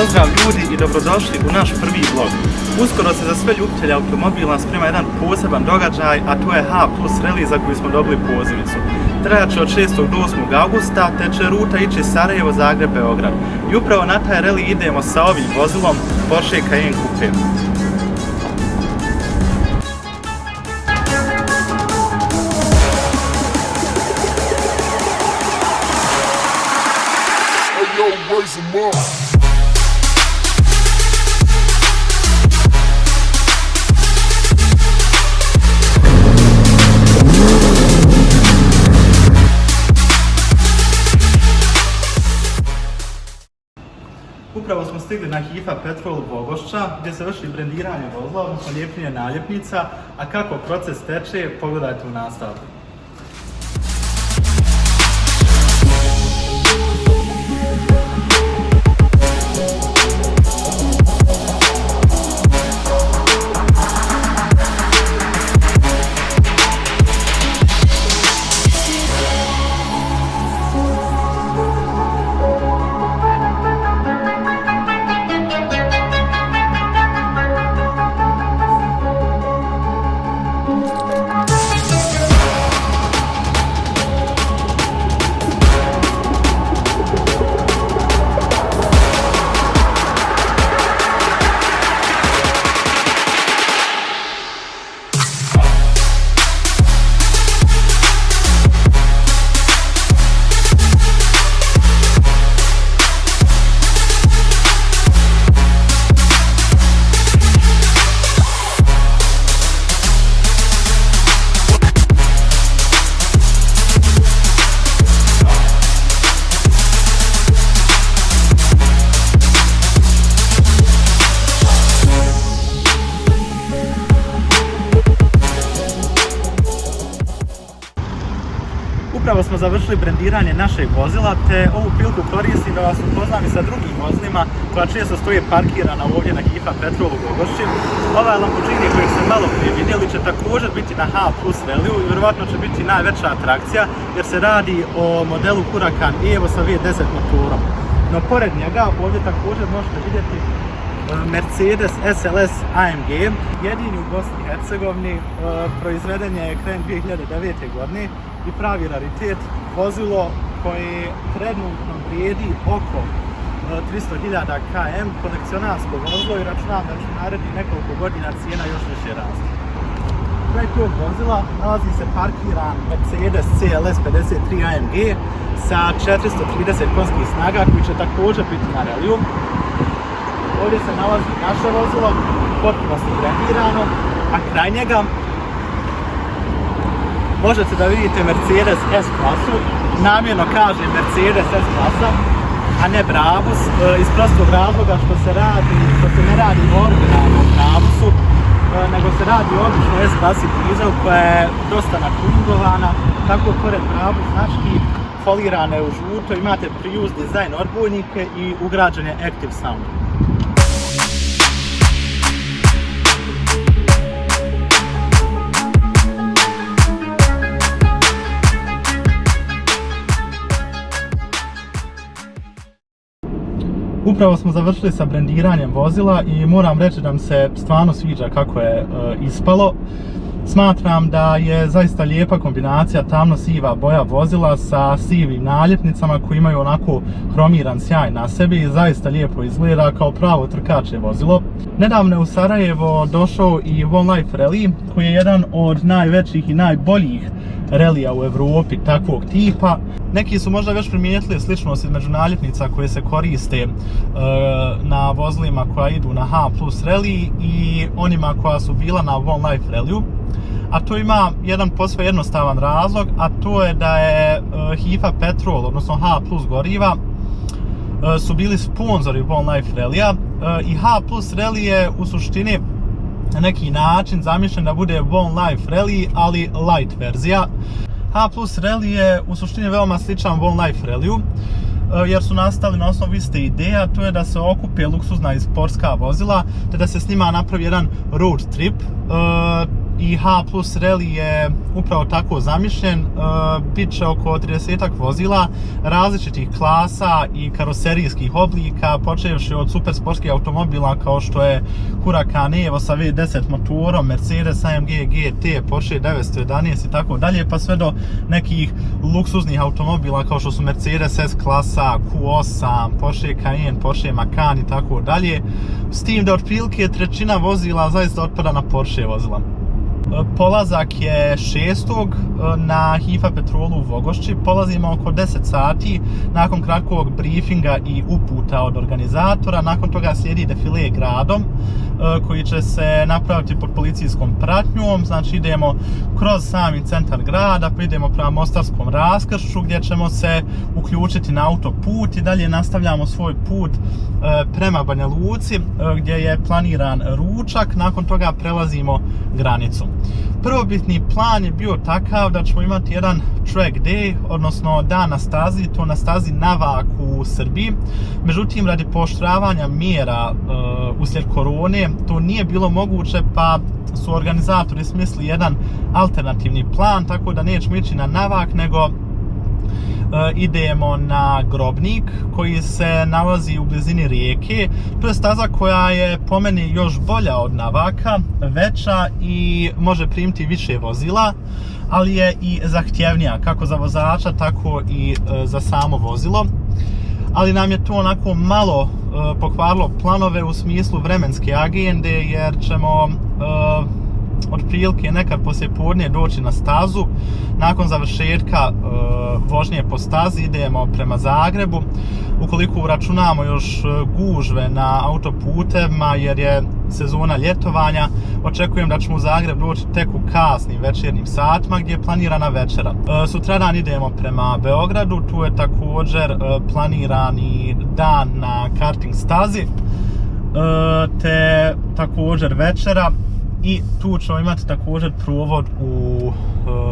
Pozdrav ljudi i dobrodošli u naš prvi vlog. Uskoro se za sve ljubitelje automobila sprema jedan poseban događaj, a to je H+ rally za koji smo dobili pozivnicu. Trajaće od 6. do 8. augusta, te će ruta ići Sarajevo, Zagreb, Beograd. I upravo na taj rally idemo sa ovim vozilom Porsche Cayenne Coupe. Upravo smo stigli na HIFA Petrol Bogošća, gdje se vrši brendiranje vozila, odnosno lijepljenje naljepnica, a kako proces teče, pogledajte u nastavku. Upravo smo završili brendiranje našeg vozila, te ovu priliku koristim da vas upoznam i sa drugim vozilima koja često stoje parkirana ovdje na HIFA Petrolu u Bogošći. Ovaj Lamborghini kojeg ste malo prije vidjeli će također biti na H+ rallyu i vjerovatno će biti najveća atrakcija jer se radi o modelu Huracan Evo sa V10 motorom. No pored njega ovdje također možete vidjeti Mercedes SLS AMG, jedini u Bosni i Hercegovini, proizveden je krajem 2009. godine i pravi raritet, vozilo koje trenutno vrijedi oko 300.000 km, kolekcionarsko vozilo i računam da će narednih nekoliko godina cijena još više rasti. Kraj tog vozila nalazi se parkiran Mercedes CLS 53 AMG sa 430 konjskih snaga koji će također biti na rallyu. Ovdje se nalazi naše vozilo, potpuno se brendirano, a kraj njega možete da vidite Mercedes S-klasu, namjerno kažem Mercedes S-klasa, a ne Brabus, iz prostog razloga što se ne radi o originalnom Brabusu, nego se radi o običnoj S-klasi dizel koja je dosta natuningovana, tako pored Brabus znački folirane u žuto, imate Prius dizajn odbojnike i ugrađen je Active Sound. Upravo smo završili sa brendiranjem vozila i moram reći da mi se stvarno sviđa kako je ispalo. Smatram da je zaista lijepa kombinacija tamno-siva boja vozila sa sivim naljepnicama koji imaju onako hromiran sjaj na sebi i zaista lijepo izgleda kao pravo trkače vozilo. Nedavno je u Sarajevo došao i One Life Rally koji je jedan od najvećih i najboljih relija u Europi takvog tipa. Neki su možda već primijetili sličnost između naljepnica koje se koriste na vozilima koja idu na H+ rally i onima koja su bila na One Life Rallyu. A to ima jedan posve jednostavan razlog, a to je da je HIFA Petrol, odnosno H+ goriva, su bili sponzori One Life Rallya i H+ rally je u suštini na neki način zamišljen da bude One Life Rally, ali light verzija. H+ rally je u suštini veoma sličan One Life Rallyu, jer su nastali na osnovu iste ideje, a to je da se okupe luksuzna i sportska vozila, te da se s njima napravi jedan road trip. i H plus rally je upravo tako zamišljen. Bit će oko 30 vozila različitih klasa i karoserijskih oblika, počevši od super sportskih automobila kao što je Huracan Evo sa V10 motorom, Mercedes AMG GT, Porsche 911 i tako dalje, pa sve do nekih luksuznih automobila kao što su Mercedes S klasa, Q8, Porsche Cayenne, Porsche Macan i tako dalje. S tim da otprilike trećina vozila zaista otpada na Porsche vozila. Polazak je 6. na HIFA Petrolu u Vogošći. Polazimo oko 10 sati nakon kratkog briefinga i uputa od organizatora. Nakon toga slijedi defile gradom koji će se napraviti pod policijskom pratnjom. Znači idemo kroz sami centar grada, pa idemo prema Mostarskom raskršću gdje ćemo se uključiti na autoput i dalje nastavljamo svoj put prema Banja Luci gdje je planiran ručak. Nakon toga prelazimo granicu. Prvobitni plan je bio takav da ćemo imati jedan track day, odnosno dan na stazi, to na stazi Navak u Srbiji. Međutim, radi pooštravanja mjera uslijed korone, to nije bilo moguće, pa su organizatori smislili jedan alternativni plan, tako da nećemo ići na Navak, nego idemo na Grobnik koji se nalazi u blizini rijeke. To je staza koja je po meni još bolja od Navaka, veća i može primiti više vozila, ali je i zahtjevnija kako za vozača tako i za samo vozilo. Ali nam je to onako malo pokvarilo planove u smislu vremenske agende, jer ćemo otprilike nekad poslije podne doći na stazu. Nakon završetka vožnje po stazi idemo prema Zagrebu. Ukoliko uračunamo još gužve na autoputevima jer je sezona ljetovanja, očekujem da ćemo u Zagreb doći tek u kasnim večernjim satima gdje je planirana večera. Sutradan idemo prema Beogradu, tu je također planirani dan na karting stazi, te također večera. I tu ćemo imati također provod u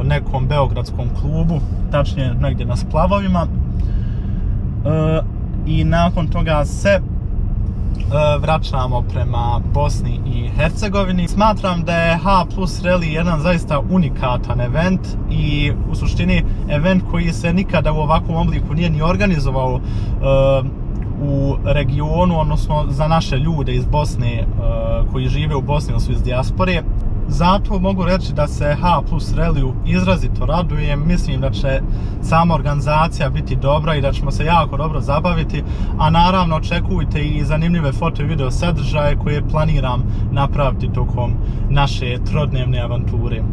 nekom beogradskom klubu, tačnije negdje na splavovima. I nakon toga se vraćamo prema Bosni i Hercegovini. Smatram da je H plus rally jedan zaista unikatan event i u suštini event koji se nikada u ovakvom obliku nije ni organizovao u regionu, odnosno za naše ljude iz Bosne koji žive u Bosni ili su iz dijaspore. Zato mogu reći da se H plus rallyu izrazito radujem. Mislim da će sama organizacija biti dobra i da ćemo se jako dobro zabaviti, a naravno očekujte i zanimljive foto i video sadržaje koje planiram napraviti tokom naše trodnevne avanture.